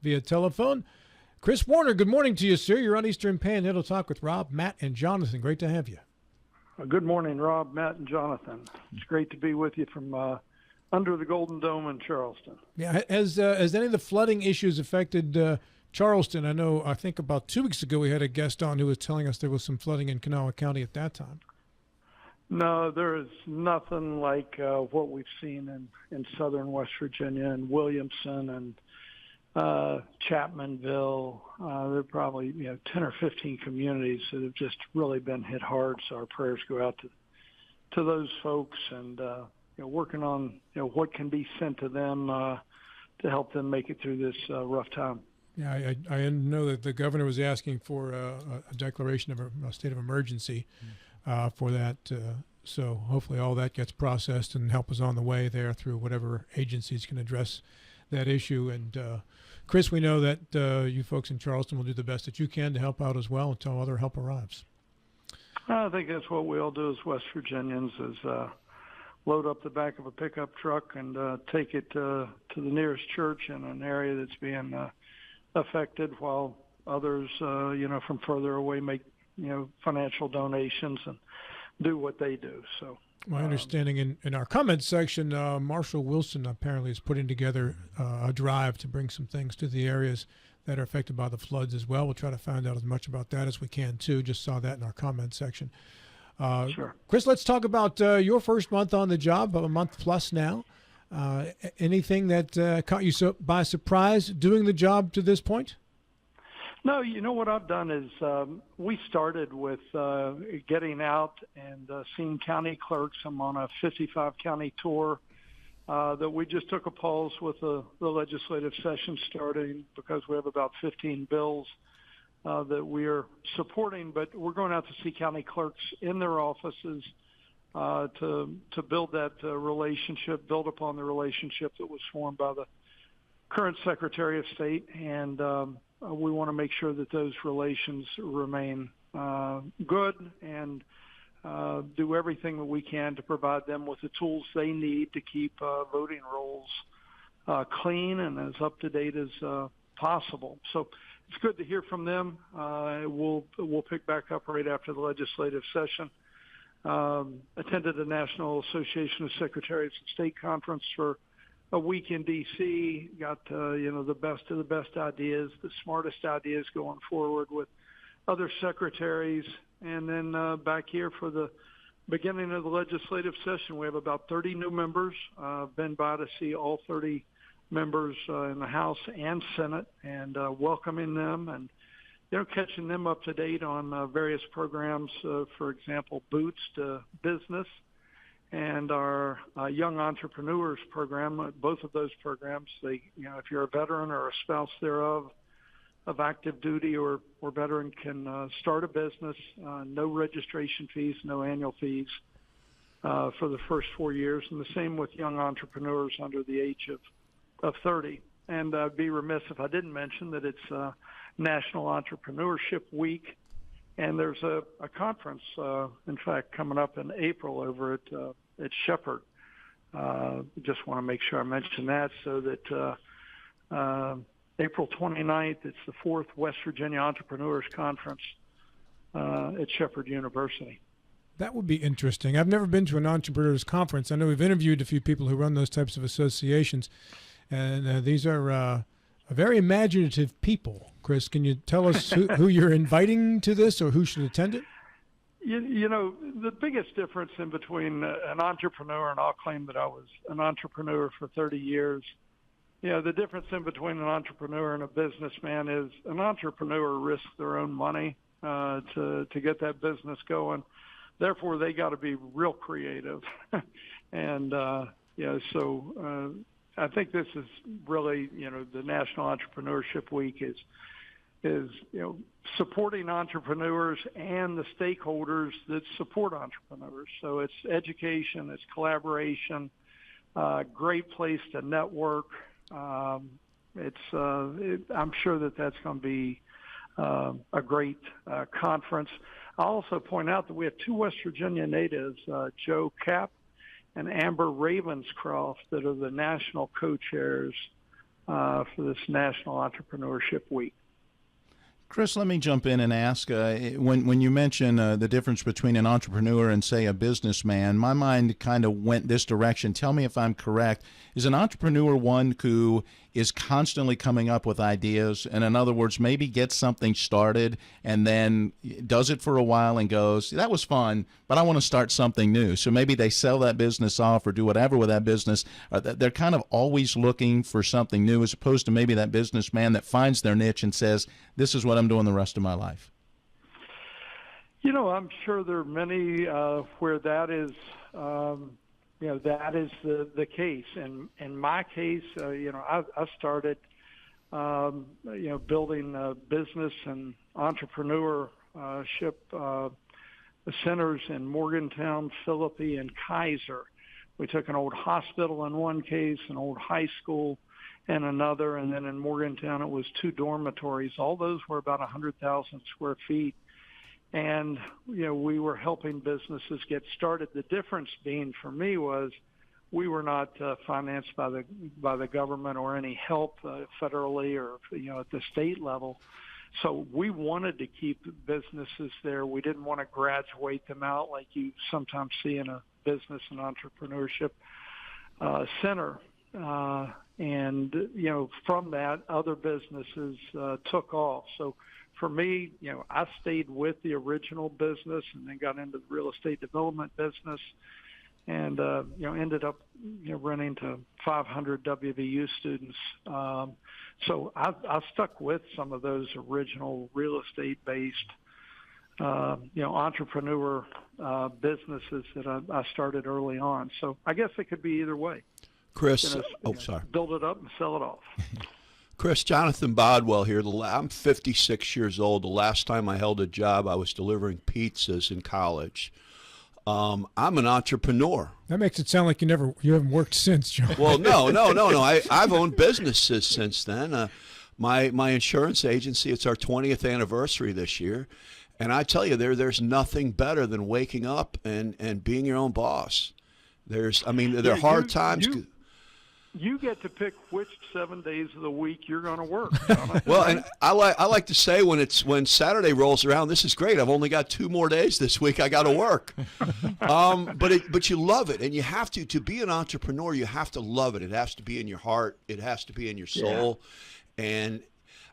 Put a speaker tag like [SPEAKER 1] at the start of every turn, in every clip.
[SPEAKER 1] via telephone. Kris Warner, good morning to you, sir. You're on Eastern Panhandle Talk with Rob, Matt, and Jonathan. Great to have you.
[SPEAKER 2] Good morning, Rob, Matt, and Jonathan. It's great to be with you from under the Golden Dome in Charleston.
[SPEAKER 1] Yeah, has any of the flooding issues affected Charleston? I think about 2 weeks ago we had a guest on who was telling us there was some flooding in Kanawha County at that time.
[SPEAKER 2] No, there is nothing like what we've seen in southern West Virginia and Williamson and Chapmanville. There are probably 10 or 15 communities that have just really been hit hard. So our prayers go out to those folks, and working on what can be sent to them to help them make it through this rough time.
[SPEAKER 1] Yeah, I know that the governor was asking for a declaration of a state of emergency for that. So hopefully all that gets processed and help is on the way there through whatever agencies can address that issue. And Kris, we know that you folks in Charleston will do the best that you can to help out as well until other help arrives.
[SPEAKER 2] I think that's what we all do as West Virginians is load up the back of a pickup truck and take it to the nearest church in an area that's being affected, while others, from further away make, financial donations and do what they do. So
[SPEAKER 1] my understanding in our comments section, Marshall Wilson apparently is putting together a drive to bring some things to the areas that are affected by the floods as well. We'll try to find out as much about that as we can, too. Just saw that in our comments section.
[SPEAKER 2] Sure.
[SPEAKER 1] Kris, let's talk about your first month on the job, a month plus now. Anything that caught you by surprise doing the job to this point?
[SPEAKER 2] No, what I've done is we started with getting out and seeing county clerks. I'm on a 55-county tour that we just took a pause with the legislative session starting because we have about 15 bills that we are supporting. But we're going out to see county clerks in their offices to build that relationship, build upon the relationship that was formed by the current Secretary of State, and we want to make sure that those relations remain good and do everything that we can to provide them with the tools they need to keep voting rolls clean and as up to date as possible. So it's good to hear from them. We'll pick back up right after the legislative session. Attended the National Association of Secretaries of State conference for a week in D.C., got, the best of the best ideas, the smartest ideas going forward with other secretaries. And then back here for the beginning of the legislative session, we have about 30 new members. Been by to see all 30 members in the House and Senate and welcoming them and, catching them up to date on various programs, for example, Boots to Business, and our Young Entrepreneurs program. Both of those programs, if you're a veteran or a spouse thereof of active duty or veteran, can start a business, no registration fees, no annual fees for the first 4 years, and the same with young entrepreneurs under the age of 30. And I'd be remiss if I didn't mention that it's National Entrepreneurship Week, and there's a conference, in fact, coming up in April over at Shepherd. Just want to make sure I mention that so that April 29th, it's the 4th West Virginia Entrepreneurs Conference at Shepherd University.
[SPEAKER 1] That would be interesting. I've never been to an entrepreneurs conference. I know we've interviewed a few people who run those types of associations, and these are very imaginative people. Kris, can you tell us who you're inviting to this or who should attend it?
[SPEAKER 2] The biggest difference in between an entrepreneur, and I'll claim that I was an entrepreneur for 30 years, the difference in between an entrepreneur and a businessman is an entrepreneur risks their own money to get that business going. Therefore, they got to be real creative. And, so I think this is really, the National Entrepreneurship Week is supporting entrepreneurs and the stakeholders that support entrepreneurs. So it's education, it's collaboration, great place to network. I'm sure that's going to be a great conference. I'll also point out that we have two West Virginia natives, Joe Kapp and Amber Ravenscroft, that are the national co-chairs for this National Entrepreneurship Week.
[SPEAKER 3] Kris, let me jump in and ask, when you mention the difference between an entrepreneur and, say, a businessman, my mind kind of went this direction. Tell me if I'm correct. Is an entrepreneur one who is constantly coming up with ideas, and in other words, maybe gets something started and then does it for a while and goes, that was fun, but I want to start something new. So maybe they sell that business off or do whatever with that business. They're kind of always looking for something new, as opposed to maybe that businessman that finds their niche and says, this is what I'm doing the rest of my life.
[SPEAKER 2] I'm sure there are many where that is that is the case. And in my case, I started, building a business and entrepreneurship centers in Morgantown, Philippi, and Kaiser. We took an old hospital in one case, an old high school in another, and then in Morgantown it was 2 dormitories. All those were about 100,000 square feet. And, we were helping businesses get started. The difference being for me was we were not financed by the government or any help federally or, at the state level. So we wanted to keep businesses there. We didn't want to graduate them out like you sometimes see in a business and entrepreneurship center. And, from that, other businesses took off. So for me, I stayed with the original business and then got into the real estate development business and, ended up, running to 500 WVU students. So I stuck with some of those original real estate-based, entrepreneur businesses that I started early on. So I guess it could be either way.
[SPEAKER 4] Kris,
[SPEAKER 2] build it up and sell it off.
[SPEAKER 4] Kris, Jonathan Bodwell here. I'm 56 years old. The last time I held a job, I was delivering pizzas in college. I'm an entrepreneur.
[SPEAKER 1] That makes it sound like you haven't worked since, John.
[SPEAKER 4] Well, no. I've owned businesses since then. My insurance agency, it's our 20th anniversary this year. And I tell you, there's nothing better than waking up and being your own boss. There are hard times.
[SPEAKER 2] You get to pick which 7 days of the week you're going to work.
[SPEAKER 4] Well, and I like to say when Saturday rolls around, this is great. I've only got 2 more days this week. I got to work. But you love it, and you have to be an entrepreneur. You have to love it. It has to be in your heart. It has to be in your soul. Yeah. And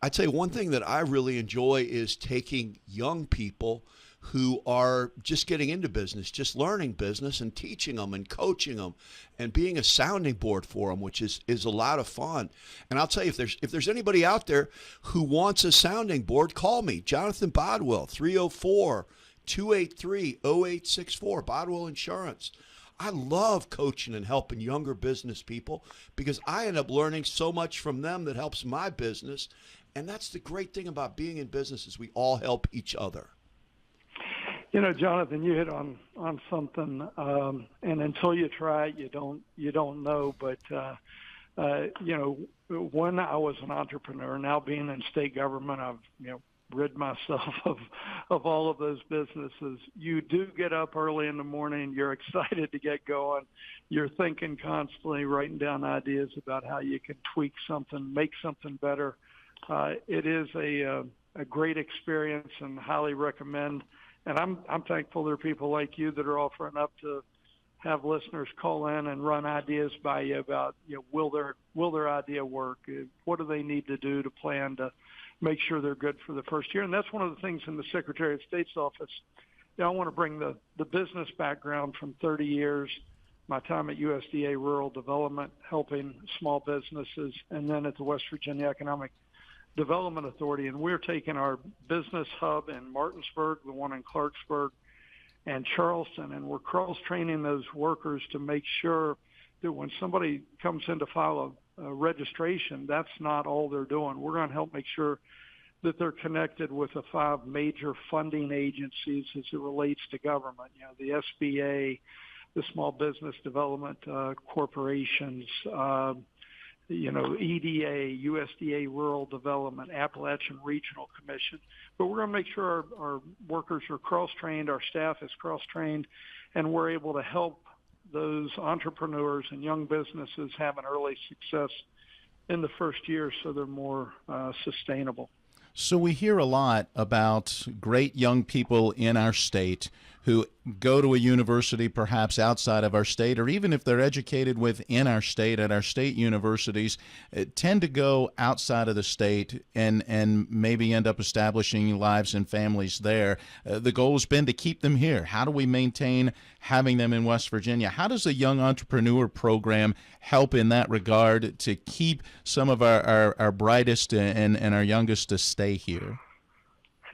[SPEAKER 4] I tell you, one thing that I really enjoy is taking young people who are just getting into business, just learning business, and teaching them and coaching them and being a sounding board for them, which is a lot of fun. And I'll tell you, if there's anybody out there who wants a sounding board, call me, Jonathan Bodwell, 304-283-0864, Bodwell Insurance. I love coaching and helping younger business people because I end up learning so much from them that helps my business. And that's the great thing about being in business is we all help each other.
[SPEAKER 2] Jonathan, you hit on something, and until you try it, you don't know. But when I was an entrepreneur, now being in state government, I've rid myself of all of those businesses. You do get up early in the morning. You're excited to get going. You're thinking constantly, writing down ideas about how you can tweak something, make something better. It is a great experience and highly recommend. And I'm thankful there are people like you that are offering up to have listeners call in and run ideas by you about, will their idea work? What do they need to do to plan to make sure they're good for the first year? And that's one of the things in the Secretary of State's office. I want to bring the business background from 30 years, my time at USDA Rural Development, helping small businesses, and then at the West Virginia Economic Development Authority, and we're taking our business hub in Martinsburg, the one in Clarksburg, and Charleston, and we're cross-training those workers to make sure that when somebody comes in to file a registration, that's not all they're doing. We're going to help make sure that they're connected with the 5 major funding agencies as it relates to government, the SBA, the Small Business Development Corporations, EDA, USDA Rural Development, Appalachian Regional Commission. But we're going to make sure our workers are cross-trained, our staff is cross-trained, and we're able to help those entrepreneurs and young businesses have an early success in the first year, so they're more sustainable.
[SPEAKER 3] So we hear a lot about great young people in our state who go to a university perhaps outside of our state, or even if they're educated within our state at our state universities, tend to go outside of the state and maybe end up establishing lives and families there. The goal has been to keep them here. How do we maintain having them in West Virginia? How does a young entrepreneur program help in that regard to keep some of our brightest and our youngest to stay here?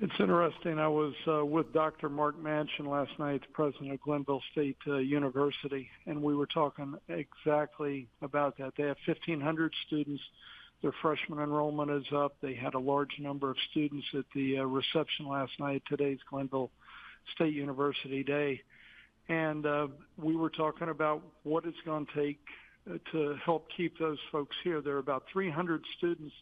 [SPEAKER 2] It's interesting. I was with Dr. Mark Manchin last night, the president of Glenville State University, and we were talking exactly about that. They have 1,500 students. Their freshman enrollment is up. They had a large number of students at the reception last night. Today's Glenville State University Day. And we were talking about what it's going to take to help keep those folks here. There are about 300 students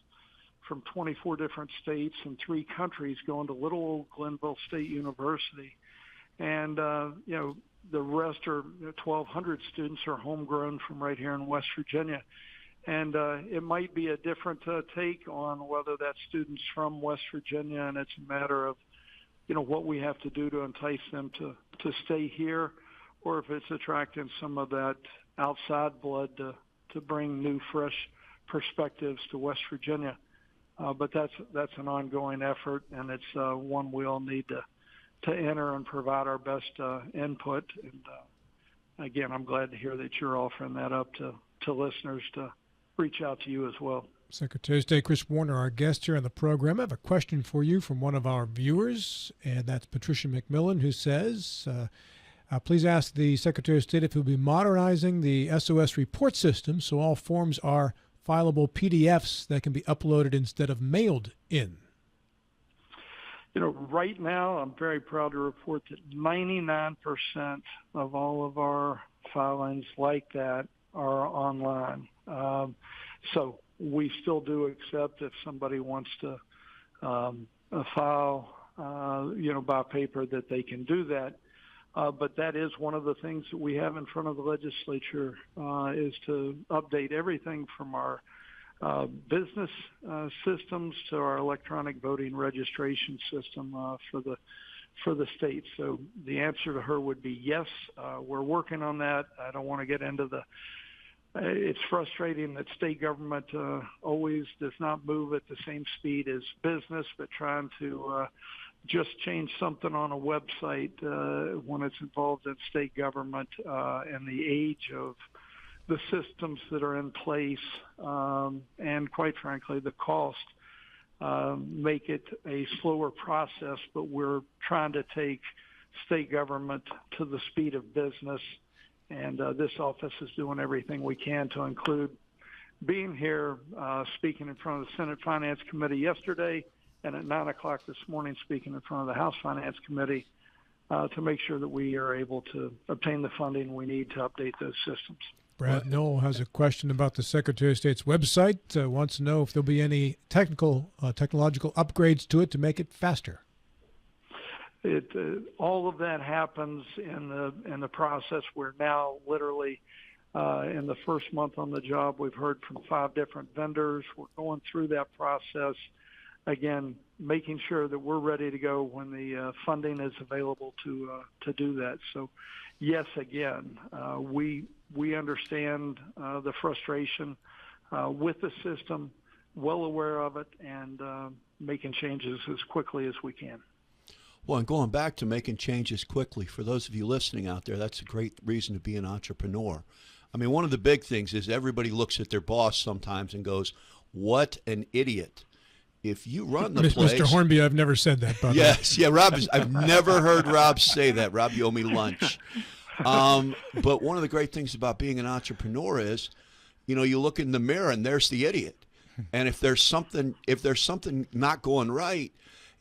[SPEAKER 2] from 24 different states and 3 countries going to little old Glenville State University. And, the rest are 1,200 students are homegrown from right here in West Virginia. And it might be a different take on whether that student's from West Virginia, and it's a matter of, what we have to do to entice them to stay here, or if it's attracting some of that outside blood to bring new, fresh perspectives to West Virginia. But that's an ongoing effort, and it's one we all need to enter and provide our best input. And again, I'm glad to hear that you're offering that up to listeners to reach out to you as well.
[SPEAKER 1] Secretary of State Kris Warner, our guest here on the program. I have a question for you from one of our viewers, and that's Patricia McMillan, who says, please ask the Secretary of State if he'll be modernizing the SOS report system so all forms are fileable PDFs that can be uploaded instead of mailed in.
[SPEAKER 2] Right now, I'm very proud to report that 99% of all of our filings like that are online. So we still do accept if somebody wants to file, by paper, that they can do that. But that is one of the things that we have in front of the legislature is to update everything from our business systems to our electronic voting registration system for the state. So the answer to her would be yes. We're working on that. I don't want to get into it's frustrating that state government always does not move at the same speed as business, but trying to just change something on a website when it's involved in state government and the age of the systems that are in place and, quite frankly, the cost make it a slower process, but we're trying to take state government to the speed of business, and this office is doing everything we can to include being here, speaking in front of the Senate Finance Committee yesterday, and at 9 o'clock this morning speaking in front of the House Finance Committee to make sure that we are able to obtain the funding we need to update those systems.
[SPEAKER 1] Brad Knoll has a question about the Secretary of State's website, wants to know if there'll be any technological upgrades to it to make it faster.
[SPEAKER 2] All of that happens in the process. We're now literally in the first month on the job. We've heard from 5 different vendors. We're going through that process. Again, making sure that we're ready to go when the funding is available to do that. So, yes, again, we understand the frustration with the system, well aware of it, and making changes as quickly as we can.
[SPEAKER 4] Well, and going back to making changes quickly, for those of you listening out there, that's a great reason to be an entrepreneur. I mean, one of the big things is everybody looks at their boss sometimes and goes, "What an idiot." If you run the place...
[SPEAKER 1] Mr. Hornby, I've never said that.
[SPEAKER 4] Yes, yeah, Rob, I've never heard Rob say that. Rob, you owe me lunch. But one of the great things about being an entrepreneur is, you look in the mirror and there's the idiot. And if there's something not going right,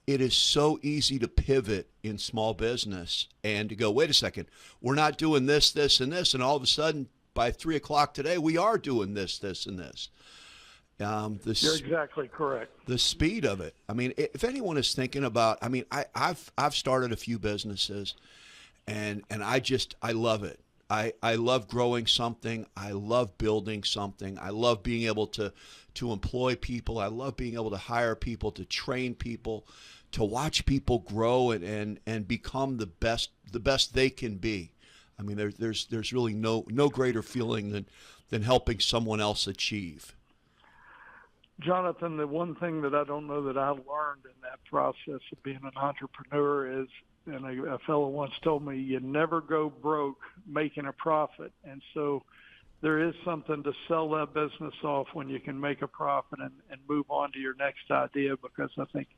[SPEAKER 4] it is so easy to pivot in small business and to go, wait a second, we're not doing this, this, and this. And all of a sudden, by 3 o'clock today, we are doing this, this, and this.
[SPEAKER 2] You're exactly correct.
[SPEAKER 4] The speed of it. I mean, if anyone is thinking about, I've started a few businesses, and I love it. I love growing something. I love building something. I love being able to employ people. I love being able to hire people, to train people, to watch people grow and become the best they can be. I mean, there's really no greater feeling than helping someone else achieve.
[SPEAKER 2] Jonathan, the one thing that I don't know that I learned in that process of being an entrepreneur is, and a fellow once told me, you never go broke making a profit. And so there is something to sell that business off when you can make a profit and move on to your next idea, because I think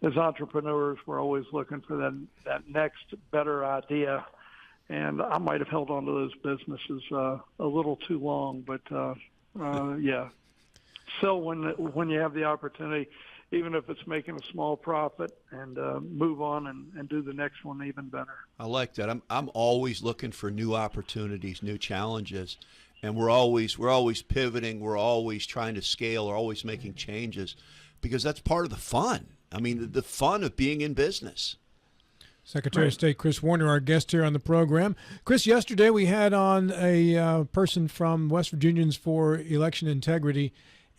[SPEAKER 2] as entrepreneurs, we're always looking for that next better idea. And I might have held on to those businesses a little too long, but yeah. Sell when you have the opportunity, even if it's making a small profit, and move on and do the next one even better.
[SPEAKER 4] I like that. I'm always looking for new opportunities, new challenges, and we're always pivoting. We're always trying to scale. We're always making changes, because that's part of the fun. I mean, the fun of being in business.
[SPEAKER 1] Secretary of State Kris Warner, our guest here on the program. Kris, yesterday we had on a person from West Virginians for Election Integrity,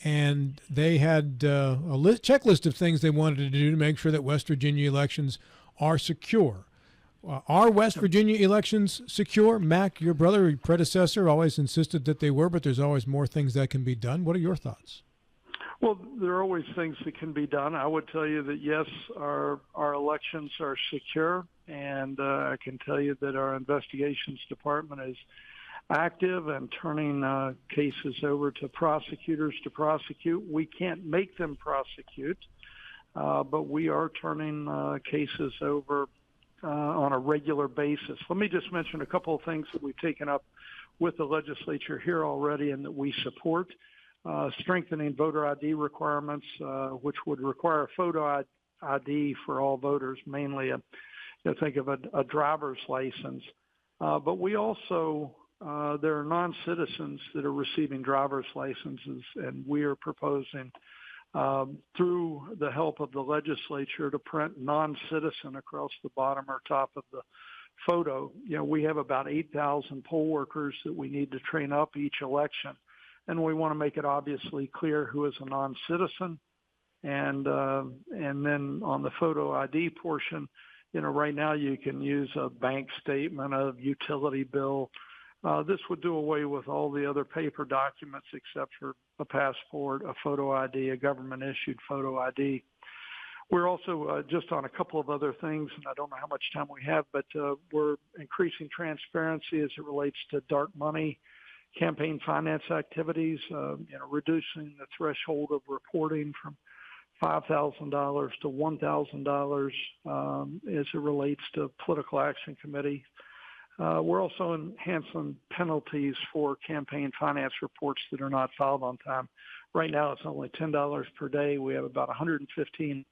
[SPEAKER 1] and they had a checklist of things they wanted to do to make sure that West Virginia elections are secure. Are West Virginia elections secure? Mac, your brother, your predecessor, always insisted that they were, but there's always more things that can be done. What are your thoughts?
[SPEAKER 2] Well, there are always things that can be done. I would tell you that, yes, our elections are secure, and I can tell you that our investigations department is active and turning cases over to prosecutors to prosecute. We can't make them prosecute, but we are turning cases over on a regular basis. Let me just mention a couple of things that we've taken up with the legislature here already and that we support. Strengthening voter ID requirements, which would require a photo ID for all voters, mainly think of a driver's license. But we also there are non-citizens that are receiving driver's licenses, and we are proposing through the help of the legislature to print non-citizen across the bottom or top of the photo. We have about 8,000 poll workers that we need to train up each election, and we want to make it obviously clear who is a non-citizen. And then on the photo ID portion, right now you can use a bank statement, a utility bill. This would do away with all the other paper documents except for a passport, a photo ID, a government-issued photo ID. We're also just on a couple of other things, and I don't know how much time we have, but we're increasing transparency as it relates to dark money campaign finance activities, reducing the threshold of reporting from $5,000 to $1,000 as it relates to political action committee. We're also enhancing penalties for campaign finance reports that are not filed on time. Right now, it's only $10 per day. We have about 115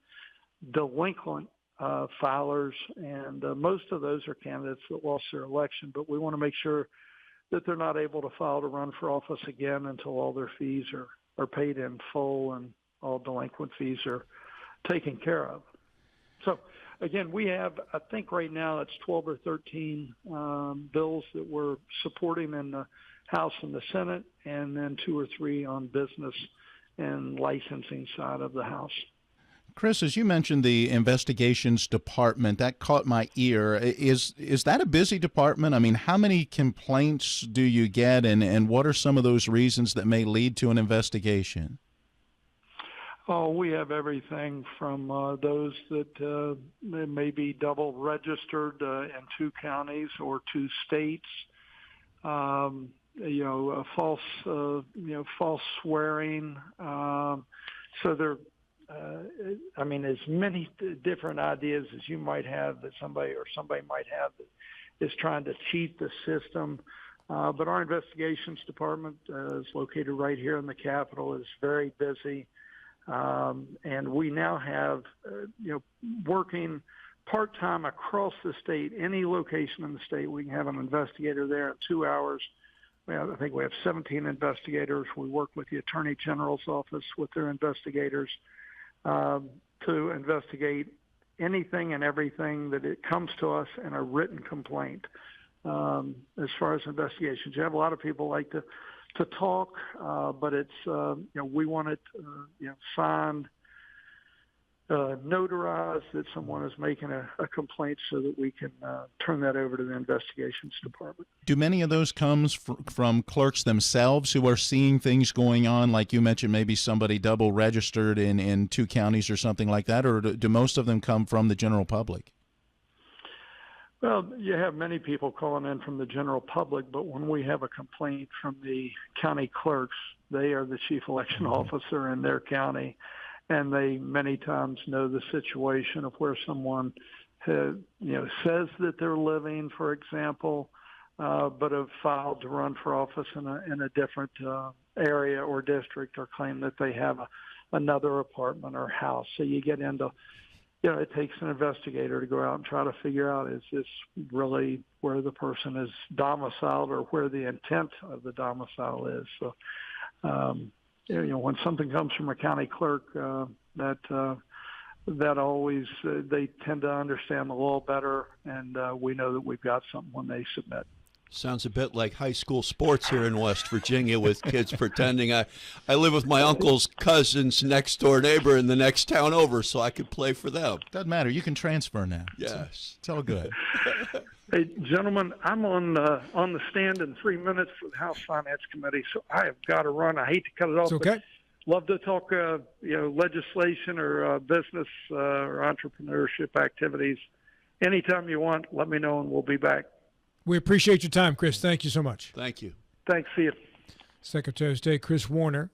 [SPEAKER 2] delinquent filers, and most of those are candidates that lost their election. But we want to make sure that they're not able to file to run for office again until all their fees are paid in full and all delinquent fees are taken care of. So, again, we have, I think right now it's 12 or 13 bills that we're supporting in the House and the Senate, and then 2 or 3 on business and licensing side of the House.
[SPEAKER 3] Kris, as you mentioned the investigations department, that caught my ear. Is that a busy department? I mean, how many complaints do you get, and what are some of those reasons that may lead to an investigation?
[SPEAKER 2] Oh, we have everything from those that may be double registered in 2 counties or 2 states, false swearing. So there, as many different ideas as you might have that somebody might have that is trying to cheat the system. But our investigations department is located right here in the Capitol, is very busy. And we now have, working part-time across the state, any location in the state, we can have an investigator there in 2 hours. I think we have 17 investigators. We work with the Attorney General's office with their investigators to investigate anything and everything that it comes to us in a written complaint. as far as investigations. You have a lot of people like to talk, but it's we want it signed, notarized that someone is making a complaint so that we can turn that over to the investigations department.
[SPEAKER 3] Do many of those comes from clerks themselves who are seeing things going on, like you mentioned, maybe somebody double registered in 2 counties or something like that, or do most of them come from the general public?
[SPEAKER 2] Well, you have many people calling in from the general public, but when we have a complaint from the county clerks, they are the chief election officer in their county, and they many times know the situation of where someone says that they're living, for example, but have filed to run for office in a different area or district, or claim that they have another apartment or house. So you get into it takes an investigator to go out and try to figure out, is this really where the person is domiciled or where the intent of the domicile is. So, when something comes from a county clerk, that always, they tend to understand the law better, and we know that we've got something when they submit.
[SPEAKER 4] Sounds a bit like high school sports here in West Virginia with kids pretending I live with my uncle's cousin's next door neighbor in the next town over, so I could play for them.
[SPEAKER 3] Doesn't matter. You can transfer now.
[SPEAKER 4] Yes.
[SPEAKER 3] It's all good.
[SPEAKER 2] Hey, gentlemen, I'm on the stand in 3 minutes for the House Finance Committee, so I have got to run. I hate to cut it off.
[SPEAKER 1] It's okay.
[SPEAKER 2] Love to talk, legislation or business or entrepreneurship activities. Anytime you want, let me know, and we'll be back.
[SPEAKER 1] We appreciate your time, Kris. Thank you so much.
[SPEAKER 4] Thank you.
[SPEAKER 2] Thanks. See you.
[SPEAKER 1] Secretary of State Kris Warner